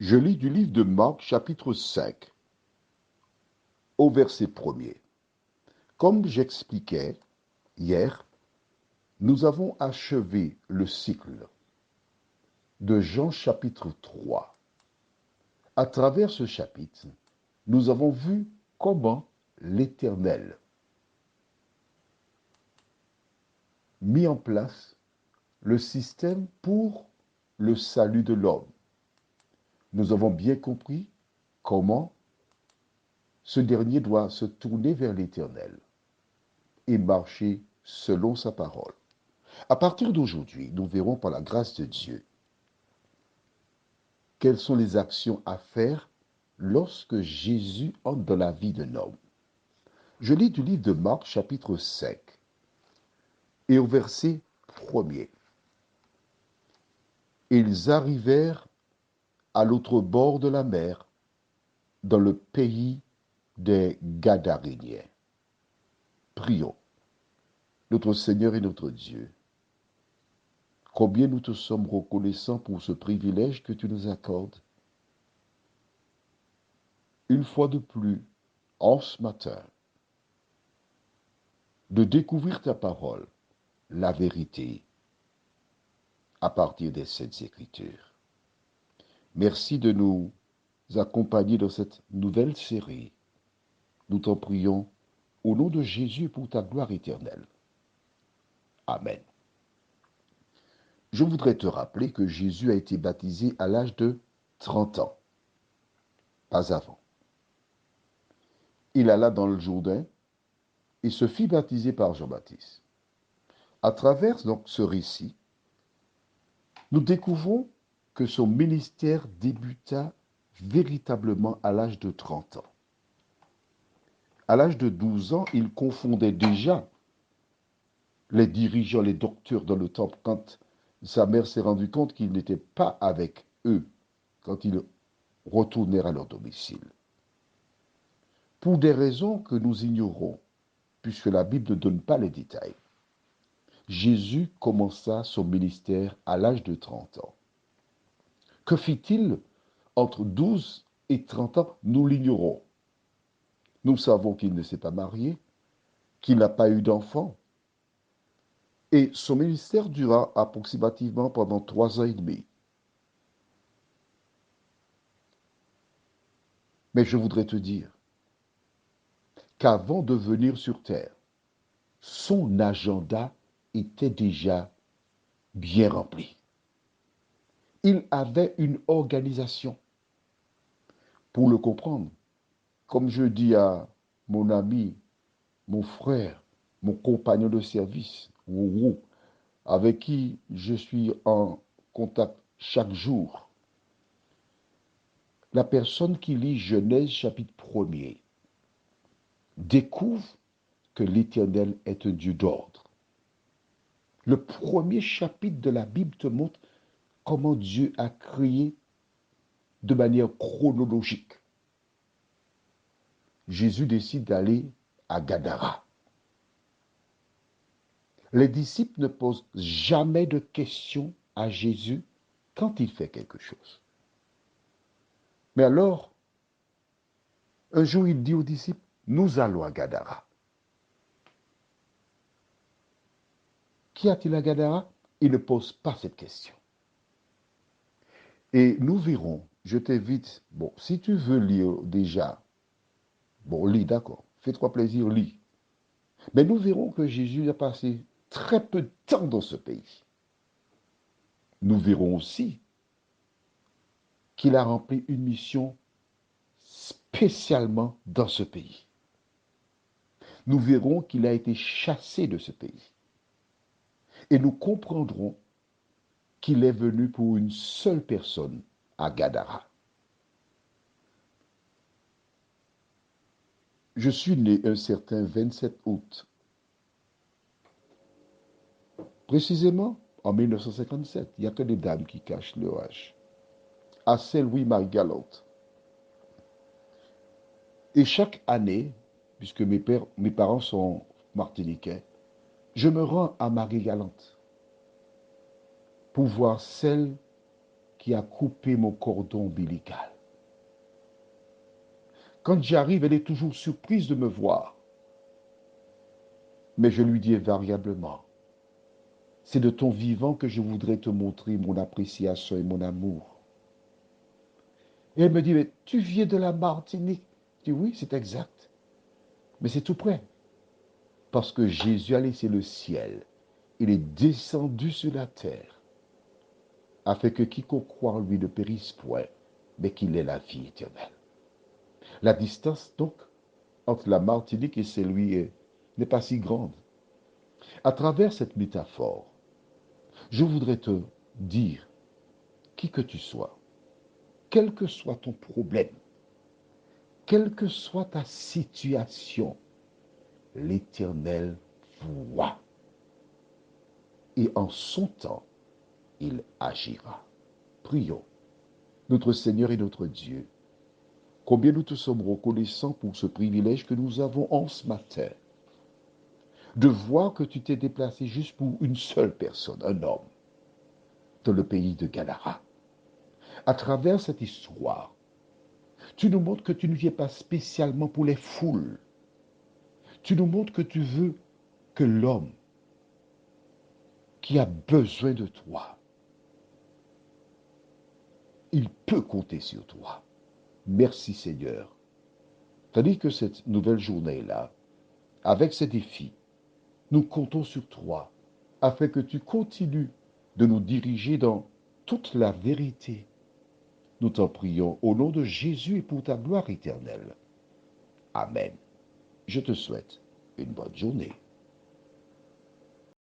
Je lis du livre de Marc, chapitre 5, au verset 1er. Comme j'expliquais hier, nous avons achevé le cycle de Jean chapitre 3. À travers ce chapitre, nous avons vu comment l'Éternel mit en place le système pour le salut de l'homme. Nous avons bien compris comment ce dernier doit se tourner vers l'Éternel et marcher selon sa parole. À partir d'aujourd'hui, nous verrons par la grâce de Dieu quelles sont les actions à faire lorsque Jésus entre dans la vie d'un homme. Je lis du livre de Marc, chapitre 5, et au verset 1er. Ils arrivèrent à l'autre bord de la mer, dans le pays des Gadaréniens. Prions. Notre Seigneur et notre Dieu, combien nous te sommes reconnaissants pour ce privilège que tu nous accordes. Une fois de plus, en ce matin, de découvrir ta parole, la vérité, à partir des Saintes Écritures. Merci de nous accompagner dans cette nouvelle série. Nous t'en prions au nom de Jésus pour ta gloire éternelle. Amen. Je voudrais te rappeler que Jésus a été baptisé à l'âge de 30 ans, pas avant. Il alla dans le Jourdain et se fit baptiser par Jean-Baptiste. À travers donc ce récit, nous découvrons que son ministère débuta véritablement à l'âge de 30 ans. À l'âge de 12 ans, il confondait déjà les dirigeants, les docteurs dans le temple, quand sa mère s'est rendue compte qu'il n'était pas avec eux quand ils retournèrent à leur domicile. Pour des raisons que nous ignorons, puisque la Bible ne donne pas les détails, Jésus commença son ministère à l'âge de 30 ans. Que fit-il entre 12 et 30 ans? Nous l'ignorons. Nous savons qu'il ne s'est pas marié, qu'il n'a pas eu d'enfant. Et son ministère dura approximativement pendant 3 ans et demi. Mais je voudrais te dire qu'avant de venir sur terre, son agenda était déjà bien rempli. Il avait une organisation. Pour le comprendre, comme je dis à mon ami, mon frère, mon compagnon de service, Wourou, avec qui je suis en contact chaque jour, la personne qui lit Genèse chapitre 1er découvre que l'Éternel est un Dieu d'ordre. Le premier chapitre de la Bible te montre comment Dieu a créé de manière chronologique. Jésus décide d'aller à Gadara. Les disciples ne posent jamais de questions à Jésus quand il fait quelque chose. Mais alors, un jour, il dit aux disciples, nous allons à Gadara. Qu'y a-t-il à Gadara? Il ne pose pas cette question. Et nous verrons, je t'invite, si tu veux lire déjà, lis, d'accord, fais-toi plaisir, lis. Mais nous verrons que Jésus a passé très peu de temps dans ce pays. Nous verrons aussi qu'il a rempli une mission spécialement dans ce pays. Nous verrons qu'il a été chassé de ce pays. Et nous comprendrons qu'il est venu pour une seule personne, à Gadara. Je suis né un certain 27 août, précisément en 1957. Il n'y a que des dames qui cachent leur âge. À Saint-Louis-Marie-Galante. Et chaque année, puisque mes parents sont martiniquais, je me rends à Marie-Galante pour voir celle qui a coupé mon cordon ombilical. Quand j'arrive, elle est toujours surprise de me voir. Mais je lui dis invariablement, c'est de ton vivant que je voudrais te montrer mon appréciation et mon amour. Et elle me dit, mais tu viens de la Martinique. Je dis, oui, c'est exact. Mais c'est tout près. Parce que Jésus a laissé le ciel. Il est descendu sur la terre, afin que quiconque croit en lui ne périsse point, mais qu'il ait la vie éternelle. La distance, donc, entre la Martinique et celui n'est pas si grande. À travers cette métaphore, je voudrais te dire, qui que tu sois, quel que soit ton problème, quelle que soit ta situation, l'Éternel voit. Et en son temps, il agira. Prions. Notre Seigneur et notre Dieu, combien nous te sommes reconnaissants pour ce privilège que nous avons en ce matin, de voir que tu t'es déplacé juste pour une seule personne, un homme, dans le pays de Gadara. À travers cette histoire, tu nous montres que tu ne viens pas spécialement pour les foules. Tu nous montres que tu veux que l'homme qui a besoin de toi, il peut compter sur toi. Merci Seigneur. Tandis que cette nouvelle journée-là, avec ces défis, nous comptons sur toi afin que tu continues de nous diriger dans toute la vérité. Nous t'en prions au nom de Jésus et pour ta gloire éternelle. Amen. Je te souhaite une bonne journée.